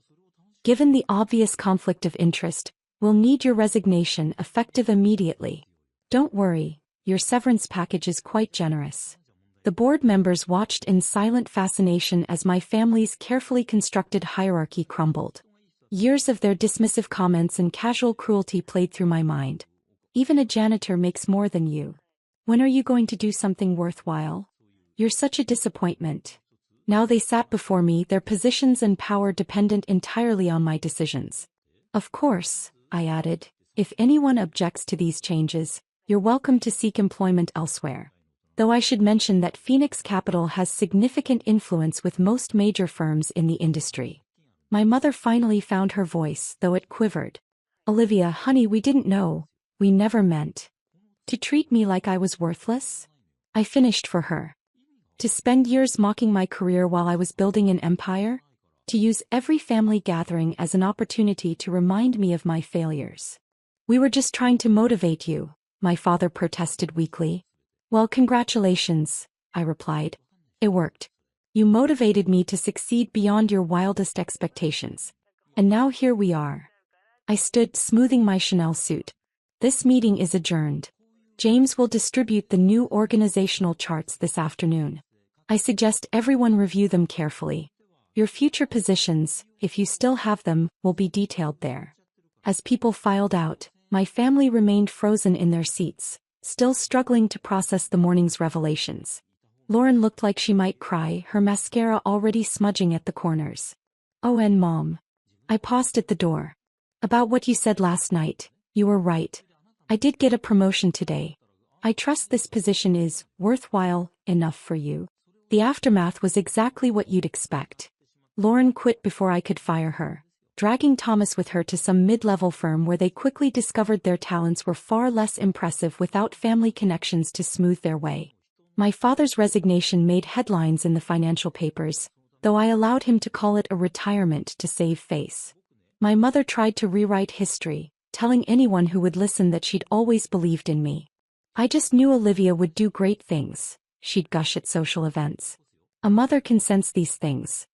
"Given the obvious conflict of interest, we'll need your resignation effective immediately. Don't worry, your severance package is quite generous." The board members watched in silent fascination as my family's carefully constructed hierarchy crumbled. Years of their dismissive comments and casual cruelty played through my mind. Even a janitor makes more than you. When are you going to do something worthwhile? You're such a disappointment. Now they sat before me, their positions and power dependent entirely on my decisions. Of course, I added, if anyone objects to these changes, you're welcome to seek employment elsewhere. Though I should mention that Phoenix Capital has significant influence with most major firms in the industry. My mother finally found her voice, though it quivered. Olivia, honey, we didn't know. We never meant to treat me like I was worthless. I finished for her. To spend years mocking my career while I was building an empire? To use every family gathering as an opportunity to remind me of my failures. We were just trying to motivate you, my father protested weakly. Well, congratulations, I replied. It worked. You motivated me to succeed beyond your wildest expectations. And now here we are. I stood, smoothing my Chanel suit. This meeting is adjourned. James will distribute the new organizational charts this afternoon. I suggest everyone review them carefully. Your future positions, if you still have them, will be detailed there. As people filed out, my family remained frozen in their seats, still struggling to process the morning's revelations. Lauren looked like she might cry, her mascara already smudging at the corners. Oh, and Mom. I paused at the door. About what you said last night, you were right. I did get a promotion today. I trust this position is worthwhile enough for you. The aftermath was exactly what you'd expect. Lauren quit before I could fire her, dragging Thomas with her to some mid-level firm where they quickly discovered their talents were far less impressive without family connections to smooth their way. My father's resignation made headlines in the financial papers, though I allowed him to call it a retirement to save face. My mother tried to rewrite history, telling anyone who would listen that she'd always believed in me. I just knew Olivia would do great things, she'd gush at social events. A mother can sense these things.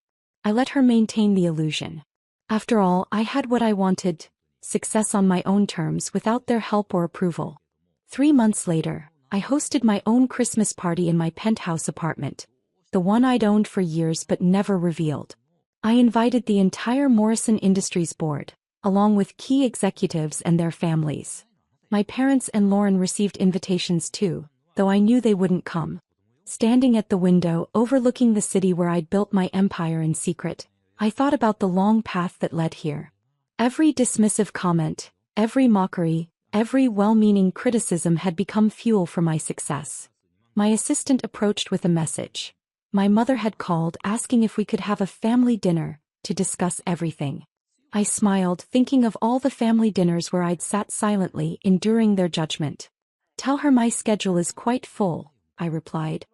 I let her maintain the illusion. After all, I had what I wanted, success on my own terms without their help or approval. 3 months later, I hosted my own Christmas party in my penthouse apartment, the one I'd owned for years but never revealed. I invited the entire Morrison Industries board, along with key executives and their families. My parents and Lauren received invitations too, though I knew they wouldn't come. Standing at the window overlooking the city where I'd built my empire in secret, I thought about the long path that led here. Every dismissive comment, every mockery, every well-meaning criticism had become fuel for my success. My assistant approached with a message. My mother had called asking if we could have a family dinner to discuss everything. I smiled, thinking of all the family dinners where I'd sat silently, enduring their judgment. Tell her my schedule is quite full, I replied.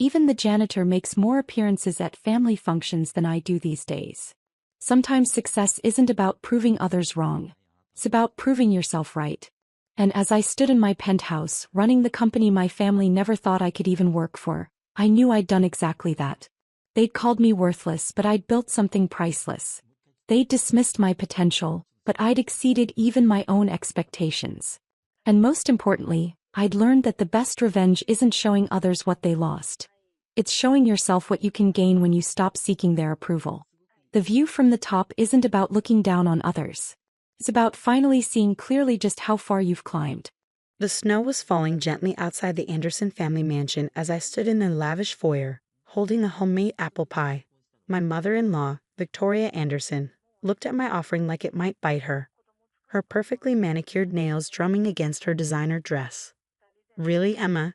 Even the janitor makes more appearances at family functions than I do these days. Sometimes success isn't about proving others wrong. It's about proving yourself right. And as I stood in my penthouse, running the company my family never thought I could even work for, I knew I'd done exactly that. They'd called me worthless, but I'd built something priceless. They'd dismissed my potential, but I'd exceeded even my own expectations. And most importantly, I'd learned that the best revenge isn't showing others what they lost. It's showing yourself what you can gain when you stop seeking their approval. The view from the top isn't about looking down on others. It's about finally seeing clearly just how far you've climbed. The snow was falling gently outside the Anderson family mansion as I stood in the lavish foyer, holding a homemade apple pie. My mother-in-law, Victoria Anderson, looked at my offering like it might bite her, her perfectly manicured nails drumming against her designer dress. Really, Emma?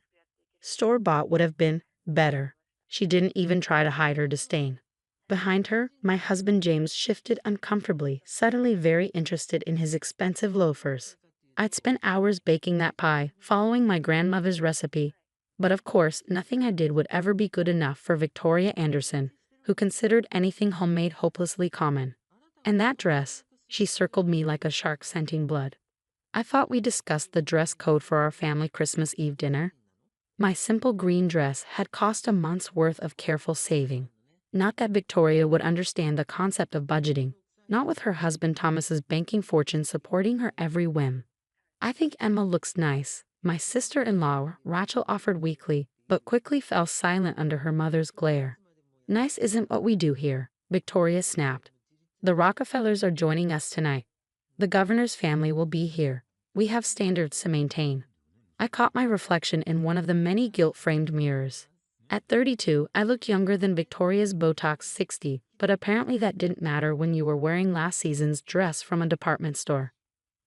Store-bought would have been better. She didn't even try to hide her disdain. Behind her, my husband James shifted uncomfortably, suddenly very interested in his expensive loafers. I'd spent hours baking that pie, following my grandmother's recipe. But of course, nothing I did would ever be good enough for Victoria Anderson, who considered anything homemade hopelessly common. And that dress, she circled me like a shark scenting blood. I thought we discussed the dress code for our family Christmas Eve dinner. My simple green dress had cost a month's worth of careful saving. Not that Victoria would understand the concept of budgeting, not with her husband Thomas's banking fortune supporting her every whim. I think Emma looks nice, my sister-in-law Rachel offered weakly, but quickly fell silent under her mother's glare. Nice isn't what we do here, Victoria snapped. The Rockefellers are joining us tonight. The governor's family will be here. We have standards to maintain. I caught my reflection in one of the many gilt-framed mirrors. At 32, I looked younger than Victoria's Botox 60, but apparently that didn't matter when you were wearing last season's dress from a department store.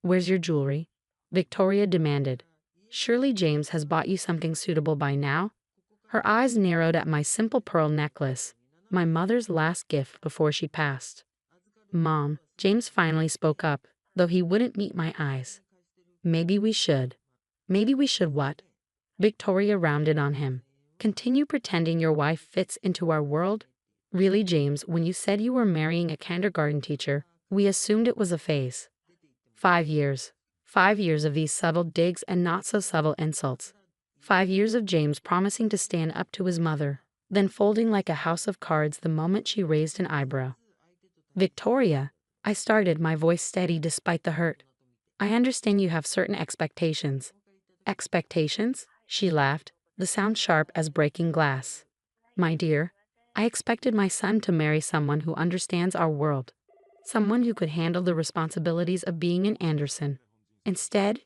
"Where's your jewelry?" Victoria demanded. "Surely James has bought you something suitable by now?" Her eyes narrowed at my simple pearl necklace, my mother's last gift before she passed. "Mom," James finally spoke up, though he wouldn't meet my eyes. "Maybe we should." "Maybe we should what?" Victoria rounded on him. "Continue pretending your wife fits into our world?" "Really, James, when you said you were marrying a kindergarten teacher, we assumed it was a phase." 5 years. 5 years of these subtle digs and not so subtle insults. 5 years of James promising to stand up to his mother, then folding like a house of cards the moment she raised an eyebrow. "Victoria," I started, my voice steady despite the hurt. "I understand you have certain expectations." "Expectations?" She laughed, the sound sharp as breaking glass. "My dear, I expected my son to marry someone who understands our world. Someone who could handle the responsibilities of being an Anderson. Instead,"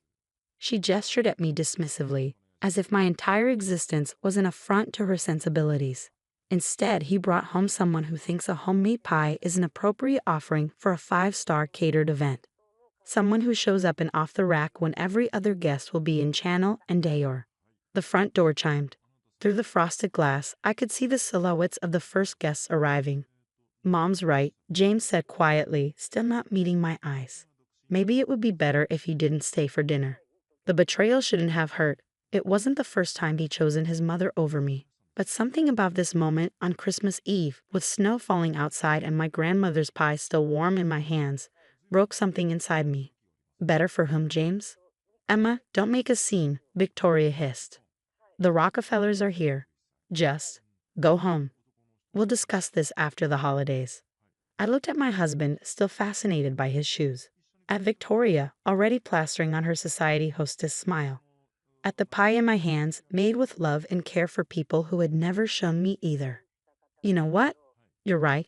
she gestured at me dismissively, as if my entire existence was an affront to her sensibilities. "Instead, he brought home someone who thinks a homemade pie is an appropriate offering for a five-star catered event. Someone who shows up in off the rack when every other guest will be in Channel and Dayor." The front door chimed. Through the frosted glass, I could see the silhouettes of the first guests arriving. "Mom's right," James said quietly, still not meeting my eyes. "Maybe it would be better if you didn't stay for dinner." The betrayal shouldn't have hurt. It wasn't the first time he'd chosen his mother over me. But something about this moment on Christmas Eve, with snow falling outside and my grandmother's pie still warm in my hands, broke something inside me. "Better for whom, James?" "Emma, don't make a scene," Victoria hissed. "The Rockefellers are here. Just go home. We'll discuss this after the holidays." I looked at my husband, still fascinated by his shoes. At Victoria, already plastering on her society hostess smile. At the pie in my hands, made with love and care for people who had never shown me either. "You know what? You're right."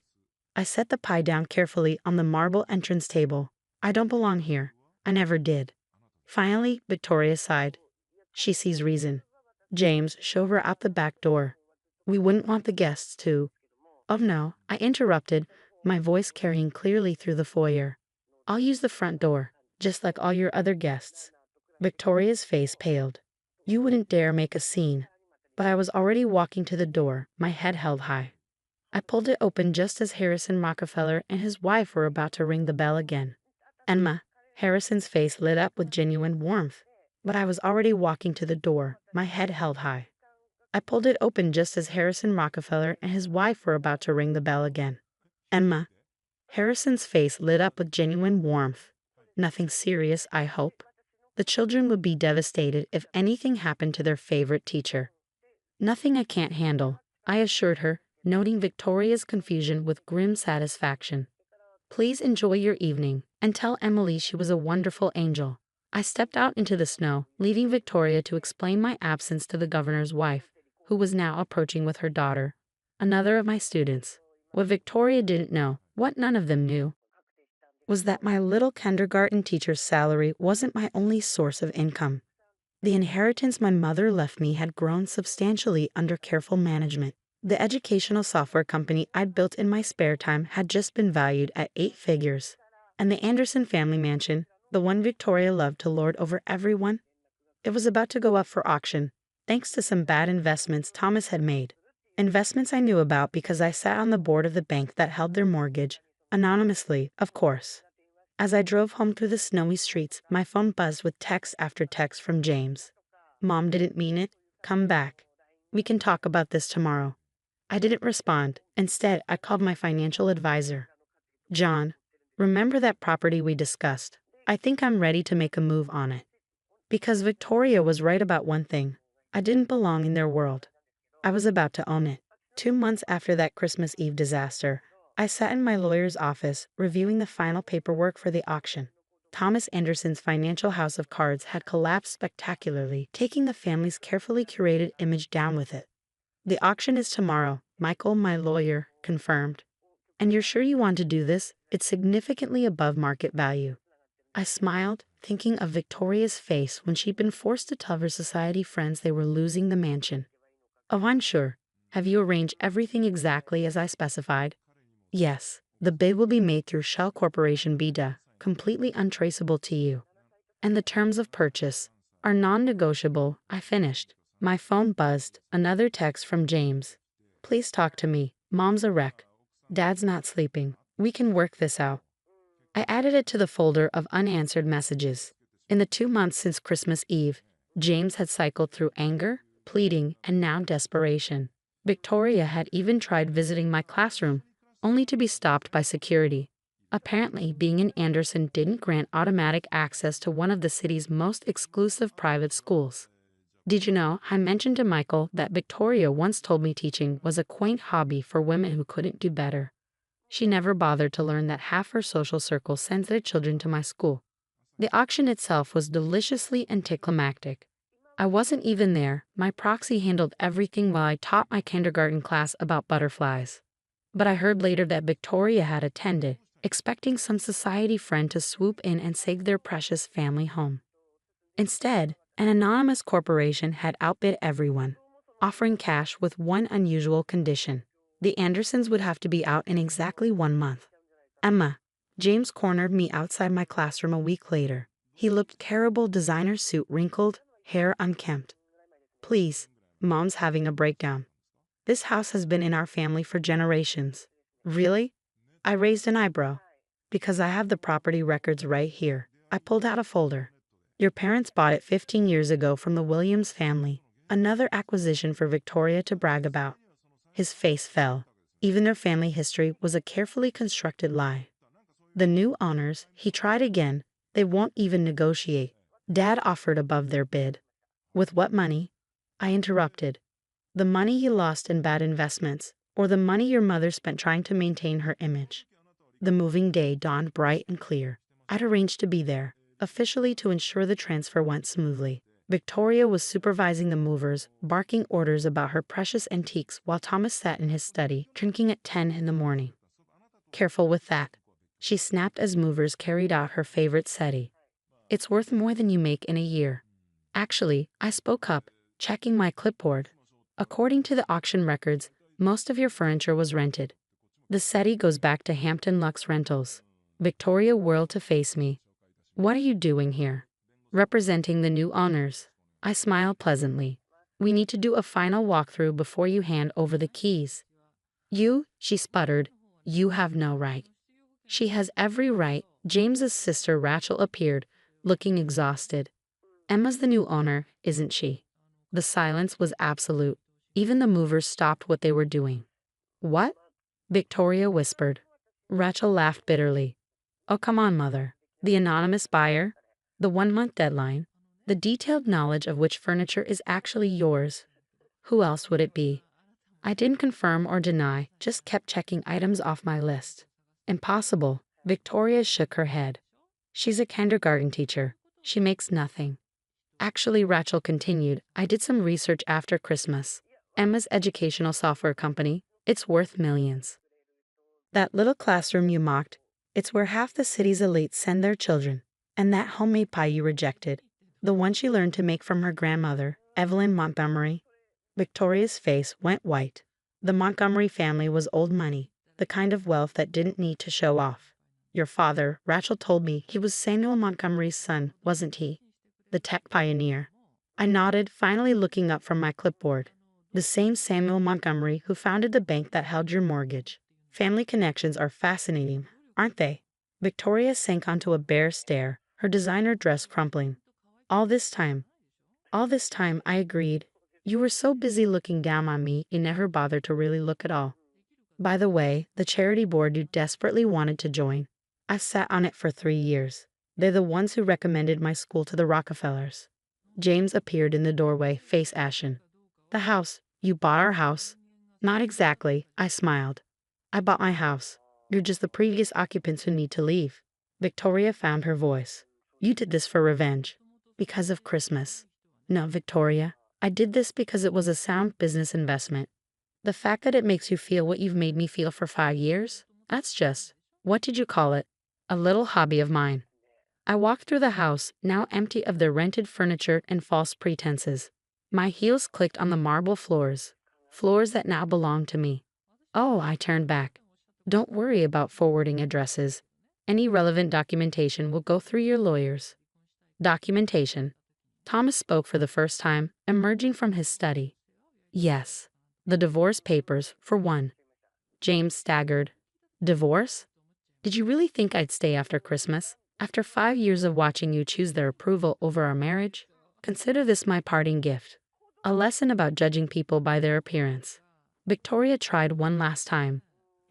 I set the pie down carefully on the marble entrance table. "I don't belong here. I never did." Finally, Victoria sighed. "She sees reason." "James, show her out the back door. We wouldn't want the guests to—" "Oh no," I interrupted, my voice carrying clearly through the foyer. "I'll use the front door, just like all your other guests." Victoria's face paled. "You wouldn't dare make a scene." But I was already walking to the door, my head held high. I pulled it open just as Harrison Rockefeller and his wife were about to ring the bell again. "Emma." Harrison's face lit up with genuine warmth. But I was already walking to the door, my head held high. I pulled it open just as Harrison Rockefeller and his wife were about to ring the bell again. "Emma." Harrison's face lit up with genuine warmth. "Nothing serious, I hope." The children would be devastated if anything happened to their favorite teacher. "Nothing I can't handle," I assured her, noting Victoria's confusion with grim satisfaction. "Please enjoy your evening, and tell Emily she was a wonderful angel." I stepped out into the snow, leaving Victoria to explain my absence to the governor's wife, who was now approaching with her daughter, another of my students. What Victoria didn't know, what none of them knew, was that my little kindergarten teacher's salary wasn't my only source of income. The inheritance my mother left me had grown substantially under careful management. The educational software company I'd built in my spare time had just been valued at 8 figures. And the Anderson family mansion, the one Victoria loved to lord over everyone, it was about to go up for auction, thanks to some bad investments Thomas had made. Investments I knew about because I sat on the board of the bank that held their mortgage, anonymously, of course. As I drove home through the snowy streets, my phone buzzed with text after text from James. "Mom didn't mean it. Come back. We can talk about this tomorrow." I didn't respond. Instead, I called my financial advisor. "John, remember that property we discussed? I think I'm ready to make a move on it." Because Victoria was right about one thing. I didn't belong in their world. I was about to own it. 2 months after that Christmas Eve disaster, I sat in my lawyer's office, reviewing the final paperwork for the auction. Thomas Anderson's financial house of cards had collapsed spectacularly, taking the family's carefully curated image down with it. "The auction is tomorrow," Michael, my lawyer, confirmed. "And you're sure you want to do this? It's significantly above market value." I smiled, thinking of Victoria's face when she'd been forced to tell her society friends they were losing the mansion. Oh, I'm sure. Have you arranged everything exactly as I specified? Yes, the bid will be made through Shell Corporation Bida, completely untraceable to you. And the terms of purchase are non-negotiable. I finished. My phone buzzed, another text from James. Please talk to me. Mom's a wreck. Dad's not sleeping. We can work this out. I added it to the folder of unanswered messages. In the 2 months since Christmas Eve, James had cycled through anger, pleading, and now desperation. Victoria had even tried visiting my classroom, only to be stopped by security. Apparently, being in Anderson didn't grant automatic access to one of the city's most exclusive private schools. Did you know, I mentioned to Michael that Victoria once told me teaching was a quaint hobby for women who couldn't do better. She never bothered to learn that half her social circle sends their children to my school. The auction itself was deliciously anticlimactic. I wasn't even there. My proxy handled everything while I taught my kindergarten class about butterflies. But I heard later that Victoria had attended, expecting some society friend to swoop in and save their precious family home. Instead, an anonymous corporation had outbid everyone, offering cash with one unusual condition. The Andersons would have to be out in exactly 1 month. Emma. James cornered me outside my classroom a week later. He looked terrible, designer suit wrinkled, hair unkempt. Please, Mom's having a breakdown. This house has been in our family for generations. Really? I raised an eyebrow. Because I have the property records right here. I pulled out a folder. Your parents bought it 15 years ago from the Williams family, another acquisition for Victoria to brag about. His face fell. Even their family history was a carefully constructed lie. The new owners, he tried again, they won't even negotiate. Dad offered above their bid. With what money? I interrupted. The money he lost in bad investments, or the money your mother spent trying to maintain her image. The moving day dawned bright and clear. I'd arranged to be there, officially to ensure the transfer went smoothly. Victoria was supervising the movers, barking orders about her precious antiques while Thomas sat in his study, drinking at 10 in the morning. Careful with that, she snapped as movers carried out her favorite settee. It's worth more than you make in a year. Actually, I spoke up, checking my clipboard. According to the auction records, most of your furniture was rented. The settee goes back to Hampton Lux Rentals. Victoria whirled to face me. What are you doing here? Representing the new owners. I smiled pleasantly. We need to do a final walkthrough before you hand over the keys. You, she sputtered, you have no right. She has every right. James's sister Rachel appeared, looking exhausted. Emma's the new owner, isn't she? The silence was absolute. Even the movers stopped what they were doing. What? Victoria whispered. Rachel laughed bitterly. Oh, come on, Mother. The anonymous buyer? The 1 month deadline? The detailed knowledge of which furniture is actually yours? Who else would it be? I didn't confirm or deny, just kept checking items off my list. Impossible. Victoria shook her head. She's a kindergarten teacher. She makes nothing. Actually, Rachel continued, I did some research after Christmas. Emma's educational software company, it's worth millions. That little classroom you mocked, it's where half the city's elites send their children. And that homemade pie you rejected, the one she learned to make from her grandmother, Evelyn Montgomery. Victoria's face went white. The Montgomery family was old money, the kind of wealth that didn't need to show off. Your father, Rachel told me, he was Samuel Montgomery's son, wasn't he? The tech pioneer. I nodded, finally looking up from my clipboard. The same Samuel Montgomery who founded the bank that held your mortgage. Family connections are fascinating, aren't they? Victoria sank onto a bare stare, her designer dress crumpling. All this time, I agreed. You were so busy looking down on me, you never bothered to really look at all. By the way, the charity board you desperately wanted to join, I've sat on it for 3 years. They're the ones who recommended my school to the Rockefellers. James appeared in the doorway, face ashen. The house. You bought our house? Not exactly, I smiled. I bought my house. You're just the previous occupants who need to leave. Victoria found her voice. You did this for revenge. Because of Christmas. No, Victoria. I did this because it was a sound business investment. The fact that it makes you feel what you've made me feel for 5 years? That's just, what did you call it? A little hobby of mine. I walked through the house, now empty of their rented furniture and false pretenses. My heels clicked on the marble floors, floors that now belonged to me. Oh, I turned back. Don't worry about forwarding addresses. Any relevant documentation will go through your lawyers. Documentation. Thomas spoke for the first time, emerging from his study. Yes. The divorce papers, for one. James staggered. Divorce? Did you really think I'd stay after Christmas? After 5 years of watching you choose their approval over our marriage? Consider this my parting gift. A lesson about judging people by their appearance. Victoria tried one last time.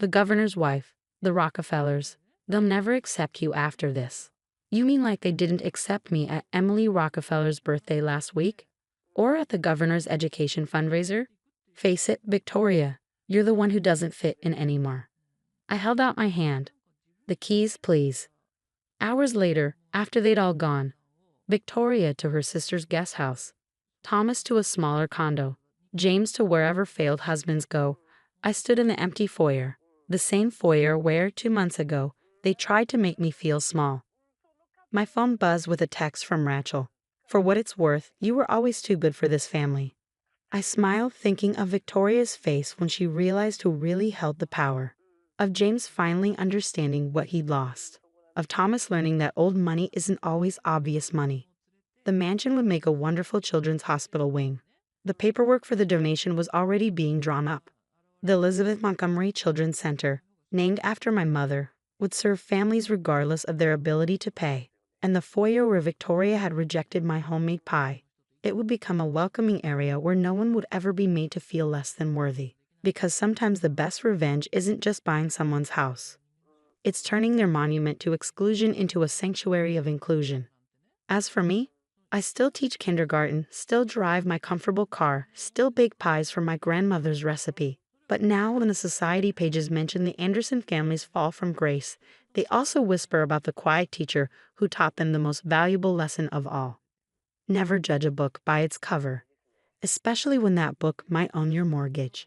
The governor's wife, the Rockefellers, they'll never accept you after this. You mean like they didn't accept me at Emily Rockefeller's birthday last week? Or at the governor's education fundraiser? Face it, Victoria, you're the one who doesn't fit in anymore. I held out my hand. The keys, please. Hours later, after they'd all gone, Victoria to her sister's guest house, Thomas to a smaller condo, James to wherever failed husbands go, I stood in the empty foyer, the same foyer where, 2 months ago, they tried to make me feel small. My phone buzzed with a text from Rachel. For what it's worth, you were always too good for this family. I smiled, thinking of Victoria's face when she realized who really held the power. Of James finally understanding what he'd lost. Of Thomas learning that old money isn't always obvious money. The mansion would make a wonderful children's hospital wing. The paperwork for the donation was already being drawn up. The Elizabeth Montgomery Children's Center, named after my mother, would serve families regardless of their ability to pay. And the foyer where Victoria had rejected my homemade pie, it would become a welcoming area where no one would ever be made to feel less than worthy. Because sometimes the best revenge isn't just buying someone's house. It's turning their monument to exclusion into a sanctuary of inclusion. As for me, I still teach kindergarten, still drive my comfortable car, still bake pies from my grandmother's recipe. But now when the society pages mention the Anderson family's fall from grace, they also whisper about the quiet teacher who taught them the most valuable lesson of all. Never judge a book by its cover, especially when that book might own your mortgage.